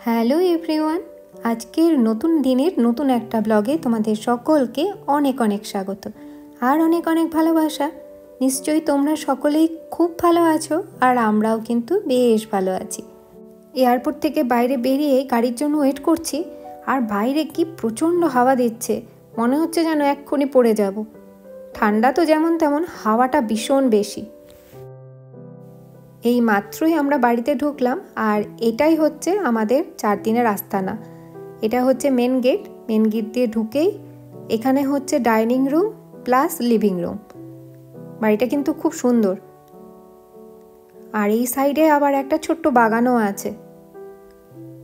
Hello everyone, আজকের নতুন দিনের নতুন একটা ব্লগে তোমাদের সকলকে অনেক অনেক স্বাগত আর অনেক অনেক ভালোবাসা। নিশ্চয়ই তোমরা সকলেই খুব ভালো আছো আর আমরাও কিন্তু বেশ ভালো আছি। এয়ারপোর্ট থেকে বাইরে বেরিয়ে গাড়ির জন্য ওয়েট করছি আর বাইরে কি প্রচণ্ড হাওয়া দিচ্ছে, মনে হচ্ছে যেন এক্ষুনি পড়ে যাব। ঠান্ডা তো যেমন তেমন, হাওয়াটা ভীষণ বেশি। এই মাত্রই আমরা বাড়িতে ঢুকলাম আর এটাই হচ্ছে আমাদের 4 দিনের আস্তানা। এটা হচ্ছে মেন গেট দিয়ে ঢুকেই এখানে হচ্ছে dining room plus living room. বাড়িটা কিন্তু খুব সুন্দর। আর এই সাইডে আবার একটা ছোট্ট বাগানও আছে।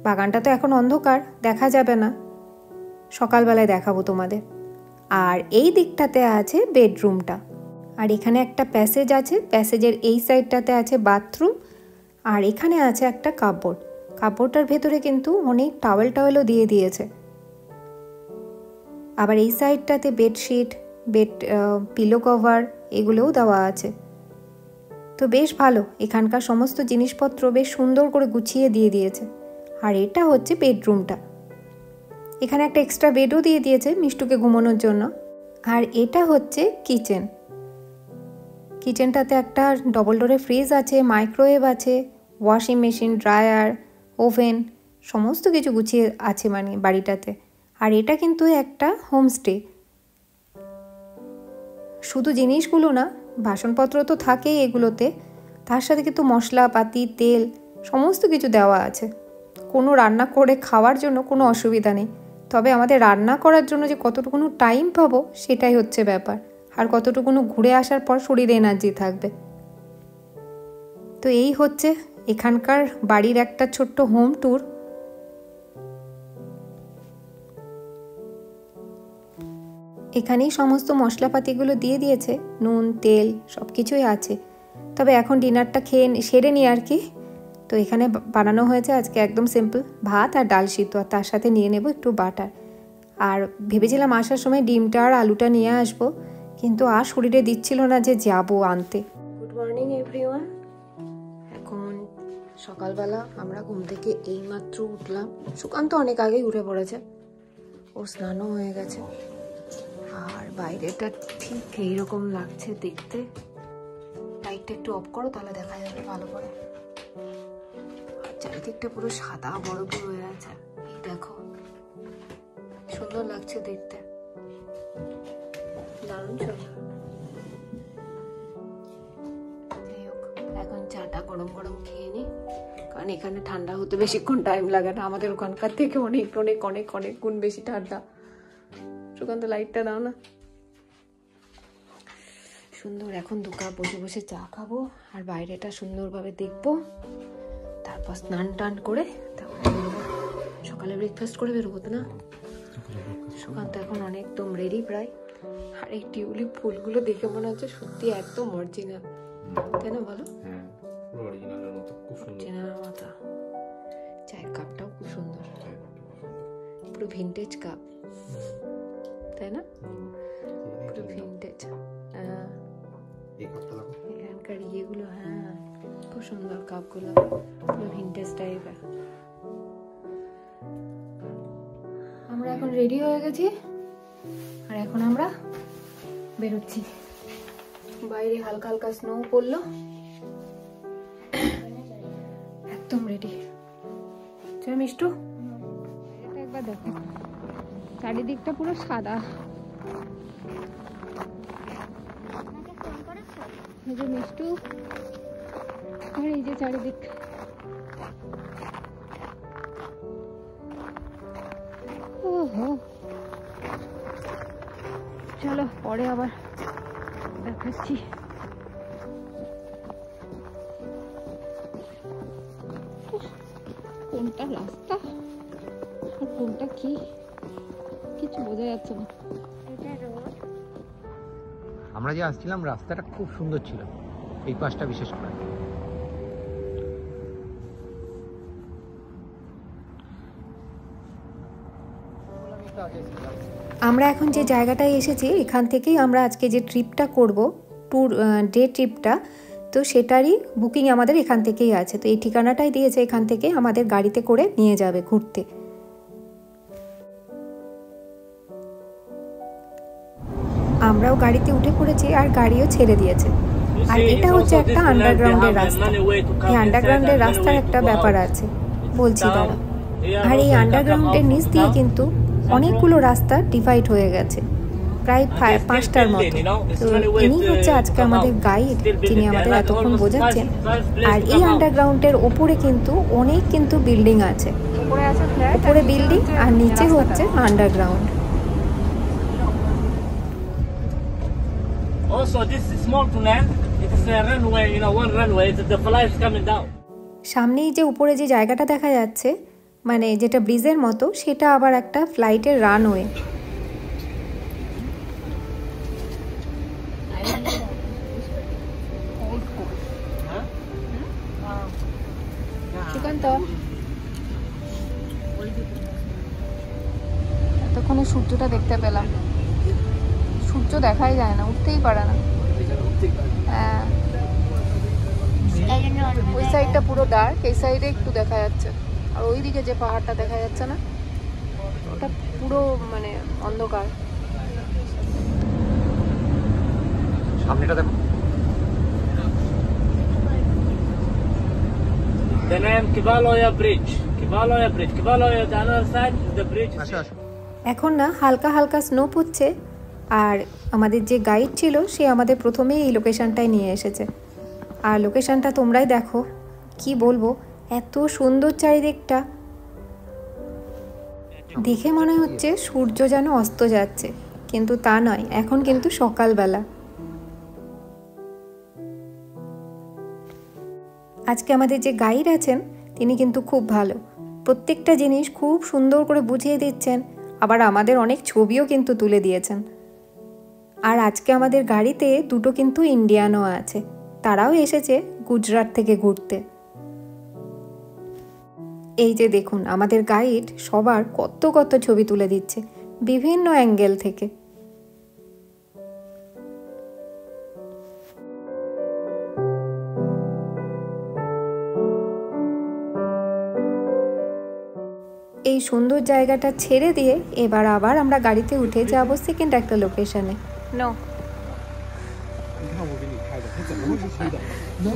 বাগানটা তো এখন অন্ধকার, দেখা যাবে না, সকালবেলায় দেখাবো তোমাদের। আর এই দিকটাতে আছে বেডরুমটা। আর এখানে একটা প্যাসেজ আছে, প্যাসেজের এই সাইডটাতে আছে বাথরুম। আর এখানে আছে একটা কাপবোর্ড। কাপবোর্ডটার ভেতরে কিন্তু অনেক টাওয়েলও দিয়ে দিয়েছে। আবার এই সাইডটাতে বেডশিট, পিলো কভার এগুলোও দেওয়া আছে। তো বেশ ভালো, এখানকার সমস্ত জিনিসপত্র বেশ সুন্দর করে গুছিয়ে দিয়ে দিয়েছে। আর এটা হচ্ছে বেডরুমটা। এখানে একটা এক্সট্রা বেডও দিয়ে দিয়েছে মিষ্টুকে ঘুমানোর জন্য। আর এটা হচ্ছে কিচেনটাতে একটা ডবল ডোরের ফ্রিজ আছে, মাইক্রোওয়েভ আছে, ওয়াশিং মেশিন, ড্রায়ার, ওভেন, সমস্ত কিছু গুছিয়ে আছে মানে বাড়িটাতে। আর এটা কিন্তু একটা হোমস্টে। শুধু জিনিসগুলো না, বাসনপত্র তো থাকেই এগুলোতে, তার সাথে কিন্তু মশলাপাতি, তেল সমস্ত কিছু দেওয়া আছে। কোনো রান্না করে খাওয়ার জন্য কোনো অসুবিধা নেই। তবে আমাদের রান্না করার জন্য যে কতটুকুনো টাইম পাবো সেটাই হচ্ছে ব্যাপার, আর কতটুকুনো ঘুরে আসার পর শরীরে এনার্জি থাকবে। তো এই হচ্ছে এখানকার বাড়ির একটা ছোট্ট হোম ট্যুর। এখানেই সমস্ত মশলাপাতিগুলো দিয়ে দিয়েছে, নুন, তেল সব কিছুই আছে। তবে এখন ডিনারটা সেরে নিই আর কি। তো এখানে বানানো হয়েছে আজকে একদম সিম্পল ভাত আর ডাল সিদ্ধ, আর তার সাথে নিয়ে নেব একটু বাটার। আর ভেবেছিলাম আসার সময় ডিমটা আর আলুটা নিয়ে আসবো, কিন্তু আর শরীরে দিচ্ছিল না যে যাবো আনতে। Good morning everyone. এখন সকালবেলা আমরা ঘুম থেকে এইমাত্র উঠলাম। সুকান্ত অনেক আগেই উঠে পড়েছে, ওর স্নানও হয়ে গেছে। আর বাইরেটা ঠিক এইরকম লাগছে দেখতে। লাইটটা একটু অফ করো, তাহলে দেখা যাবে ভালো করে। আর চারিদিকটা পুরো সাদা বরফ হয়ে আছে, এই দেখো, সুন্দর লাগছে দেখতে, দারুণ সুন্দর। যাই হোক, এখন চাটা গরম গরম খেয়ে নিই, কারণ এখানে ঠান্ডা হতে বেশিক্ষণ টাইম লাগে না। আমাদের ওখানকার থেকে অনেক অনেক অনেক অনেক গুণ বেশি ঠান্ডা। সুকান্ত লাইটটা দাও না। সুন্দর, এখন 2 কাপ বসে বসে চা খাবো আর বাইরেটা সুন্দরভাবে দেখবো। তারপর স্নান টান করে তারপরে বেরোবো। সকালে ব্রেকফাস্ট করে বেরোবো তো না? সুকান্ত এখন একদম রেডি প্রায়। আর এই টিউলিপ ফুলগুলো দেখে মনে হচ্ছে সত্যি একদম অরিজিনাল, তাই না বলো? অরিজিনাল মতো। চায়ের কাপটাও খুব সুন্দর, পুরো ভিনটেজ কাপ, তাই না? পুরো ভিনটেজ। এখানকার ইয়েগুলো, হ্যাঁ খুব সুন্দর কাপগুলো, পুরো ভিনটেজ টাইপের। আমরা এখন রেডি হয়ে গেছি আর এখন আমরা বেরোচ্ছি। বাইরে হালকা হালকা স্নো পড়লো, একদম রেডি। চল মিষ্টু, এটা একবার দেখো, চারিদিকটা পুরো সাদা। এই যে মিষ্টু, আর এই যে চারিদিক। ওহো, চলো পরে আবার দেখাচ্ছি। কোনটা রাস্তা আর কোনটা কি কিছু বোঝা যাচ্ছে না। আমরা যে আসছিলাম রাস্তাটা খুব সুন্দর ছিল, এই পাশটা বিশেষ করে। আমরা এখন যে জায়গাটায় এসেছি এখান থেকেই আমরা আজকে যে ট্রিপটা করব, ডে ট্রিপটা, তো সেটারই বুকিং আমাদের এখান থেকেই আছে। তো এই ঠিকানাটাই দিয়েছে, এখান থেকে আমাদের গাড়িতে করে নিয়ে যাবে ঘুরতে। আমরাও গাড়িতে উঠে পড়েছি আর গাড়িও ছেড়ে দিয়েছে। আর এটা হচ্ছে একটা আন্ডারগ্রাউন্ডের রাস্তা। এই আন্ডারগ্রাউন্ডের রাস্তার একটা ব্যাপার আছে, বলছি দাঁড়া। আর এই আন্ডারগ্রাউন্ডের নিচ দিয়ে কিন্তু অনেকগুলো রাস্তা ডিভাইড হয়ে গেছে, প্রায় 5টার মতো। তো ইনি হচ্ছে আজকে আমাদের গাইড, যিনি আমাদের এতক্ষণ বোঝাচ্ছেন। আর এই আন্ডারগ্রাউন্ডের ওপরে কিন্তু অনেক কিন্তু বিল্ডিং আছে, উপরে বিল্ডিং আর নিচে হচ্ছে underground. Also, this small tunnel, it's a runway, one runway. The flight is coming down. সামনেই যে উপরে যে জায়গাটা দেখা যাচ্ছে, মানে যেটা ব্রিজের মতো, সেটা আবার একটা ফ্লাইটের রানওয়ে। এতক্ষণে সূর্যটা দেখতে পেলাম। সূর্য দেখাই যায় না, উঠতেই পারে না। হ্যাঁ, ওই সাইডটা পুরো ডার্ক, এই সাইডে একটু দেখা যাচ্ছে। আর ওইদিকে যে পাহাড়টা দেখা যাচ্ছে না, ওটা পুরো মানে অন্ধকার। সামনেটা দেখো। The name Kivaloya Bridge. Kivaloya Bridge. Kivaloya, the other side is the bridge. এখন না হালকা হালকা স্নো পড়ছে। আর আমাদের যে গাইড ছিল সে আমাদের প্রথমেই এই লোকেশনটায় নিয়ে এসেছে। আর লোকেশনটা তোমরাই দেখো, কি বলবো, এত সুন্দর চারিদিকটা। দেখে মনে হচ্ছে সূর্য যেন অস্ত যাচ্ছে, কিন্তু তা নয়, এখন কিন্তু সকালবেলা। আজকে আমাদের যে গাইড আছেন তিনি কিন্তু খুব ভালো, প্রত্যেকটা জিনিস খুব সুন্দর করে বুঝিয়ে দিচ্ছেন, আবার আমাদের অনেক ছবিও কিন্তু তুলে দিয়েছেন। আর আজকে আমাদের গাড়িতে দুটো কিন্তু ইন্ডিয়ানও আছে, তারাও এসেছে গুজরাট থেকে ঘুরতে। এই যে দেখুন, আমাদের গাইড সবার কত কত ছবি তুলে দিচ্ছে বিভিন্ন অ্যাঙ্গেল থেকে। এই সুন্দর জায়গাটা ছেড়ে দিয়ে এবার আবার আমরা গাড়িতে উঠে যাবো সেকেন্ড একটা লোকেশনে। নো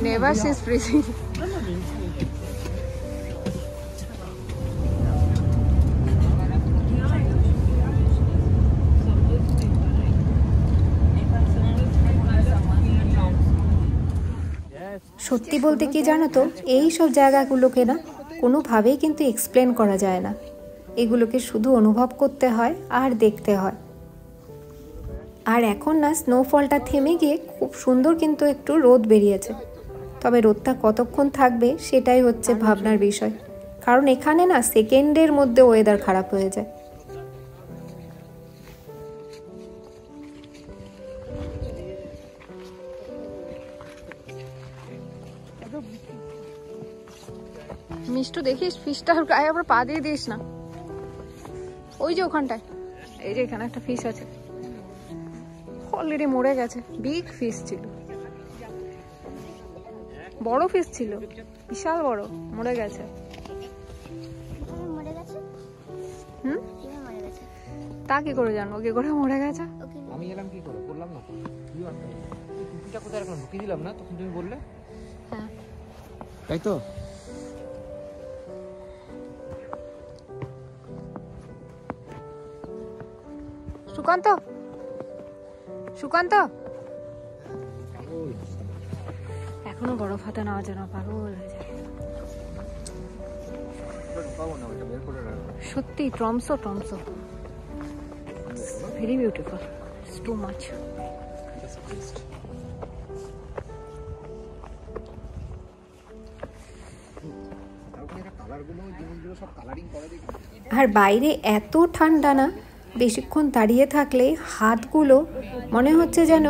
নেভার সিজ ফ্রিজিং। সত্যি বলতে কি জানো তো, এই সব জায়গাগুলোকে না কোনোভাবেই কিন্তু এক্সপ্লেন করা যায় না, এগুলোকে শুধু অনুভব করতে হয় আর দেখতে হয়। আর এখন না স্নোফলটা থেমে গিয়ে খুব সুন্দর কিন্তু একটু রোদ বেরিয়েছে, তবে রোদটা কতক্ষণ থাকবে সেটাই হচ্ছে ভাবনার বিষয়, কারণ এখানে না সেকেন্ডের মধ্যে ওয়েদার খারাপ হয়ে যায়। মিষ্টু দেখিস ফিশটার গায়ে আবার পা দিয়ে দিস না। ওই যে ওখানটায়, এই যে এখানে একটা ফিশ আছে, অলরেডি মরে গেছে। বিগ ফিশ ছিল, বড় ফিশ ছিল, বিশাল বড়, মরে গেছে। হুম, তা কি করে জানবো কি করে মরে গেছে? আমি এলাম কি করে, বললাম না কুকুরটা কোথায় রাখলাম, ঢুকিয়ে দিলাম না, তখন তুমি বললে। হ্যাঁ তাই তো। সুকান্ত, সুকান্ত, এখনো বরফ হাতে নেওয়া যায় না, পাগল হয়ে যায় সত্যি। Tromso, Tromso very beautiful, it's too much. আর বাইরে এত ঠান্ডা না, বেশিক্ষণ দাঁড়িয়ে থাকলে হাতগুলো মনে হচ্ছে যেন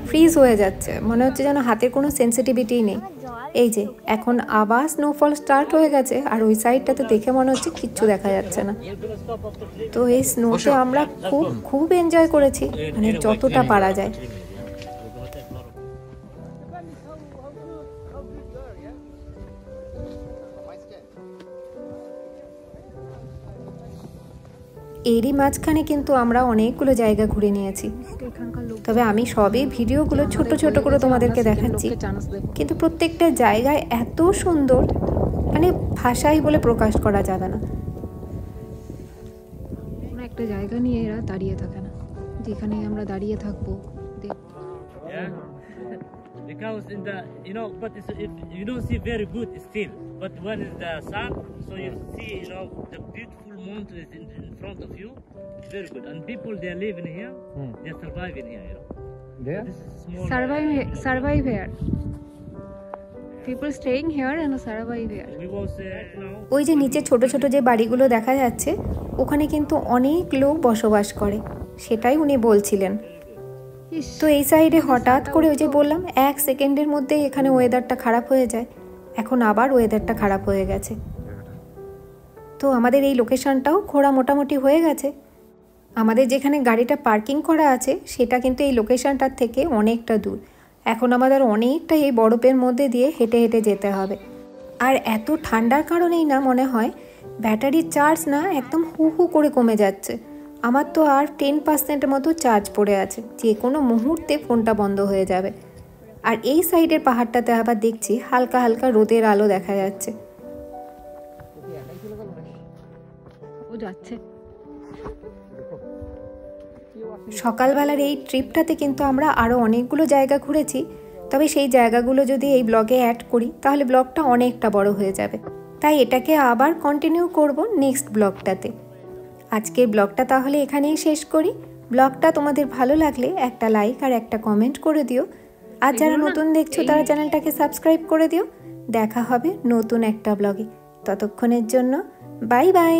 ফ্রিজ হয়ে যাচ্ছে, মনে হচ্ছে যেন হাতের কোনো সেন্সিটিভিটি নেই। এই যে এখন আবার স্নোফল স্টার্ট হয়ে গেছে, আর ওই সাইডটাতে দেখে মনে হচ্ছে কিচ্ছু দেখা যাচ্ছে না। তো এই স্নোতে আমরা খুব খুব এনজয় করেছি, মানে যতটা পারা যায়। এরই মাঝখানে কিন্তু আমরা অনেকগুলো জায়গা ঘুরে নিয়েছি। তবে আমি সবই ভিডিওগুলো ছোট ছোট করে তোমাদেরকে দেখাচ্ছি, কিন্তু প্রত্যেকটা জায়গায় এত সুন্দর, মানে ভাষাই বলে প্রকাশ করা যাবে না। কোনো একটা জায়গা নিয়ে এরা দাঁড়িয়ে থাকে না, যেখানে আমরা দাঁড়িয়ে থাকবো। Yeah. Because in the, you know, but if you don't see very good still, but when it's the sun, so you see, you know, the beautiful mountains in front of you. It's very good, and people they are living here, they are surviving here, you know. There? This is small. Survive here. People staying here and survive here. We was now. ওই যে নিচে ছোট ছোট যে বাড়িগুলো দেখা যাচ্ছে, ওখানে কিন্তু অনেক লোক বসবাস করে, সেটাই উনি বলছিলেন। তো এই সাইডে হঠাৎ করে ওই যে বললাম 1 সেকেন্ডের মধ্যেই এখানে ওয়েদারটা খারাপ হয়ে যায়, এখন আবার ওয়েদারটা খারাপ হয়ে গেছে। তো আমাদের এই লোকেশনটাও ঘোরা মোটামুটি হয়ে গেছে। আমাদের যেখানে গাড়িটা পার্কিং করা আছে সেটা কিন্তু এই লোকেশনটার থেকে অনেকটা দূর। এখন আমাদের অনেকটা এই বরফের মধ্যে দিয়ে হেঁটে হেঁটে যেতে হবে। আর এত ঠান্ডার কারণেই না মনে হয় ব্যাটারির চার্জ না একদম হু হু করে কমে যাচ্ছে। আমার তো আর 10% মতো চার্জ পড়ে আছে, যে কোনো মুহূর্তে ফোনটা বন্ধ হয়ে যাবে। আর এই সাইডের পাহাড়টাতে আবার দেখছি হালকা হালকা রোদের আলো দেখা যাচ্ছে। ও যাচ্ছে। সকালবেলার এই ট্রিপটাতে কিন্তু আমরা আরও অনেকগুলো জায়গা ঘুরেছি, তবে সেই জায়গাগুলো যদি এই ব্লগে অ্যাড করি তাহলে ব্লগটা অনেকটা বড় হয়ে যাবে, তাই এটাকে আবার কন্টিনিউ করব নেক্সট ব্লগটাতে। আজকের ব্লগটা তাহলে এখানেই শেষ করি। ব্লগটা তোমাদের ভালো লাগলে একটা লাইক আর একটা কমেন্ট করে দিও, আর যারা নতুন দেখছো তারা চ্যানেলটাকে সাবস্ক্রাইব করে দিও। দেখা হবে নতুন একটা ব্লগে, ততক্ষণের জন্য বাই বাই।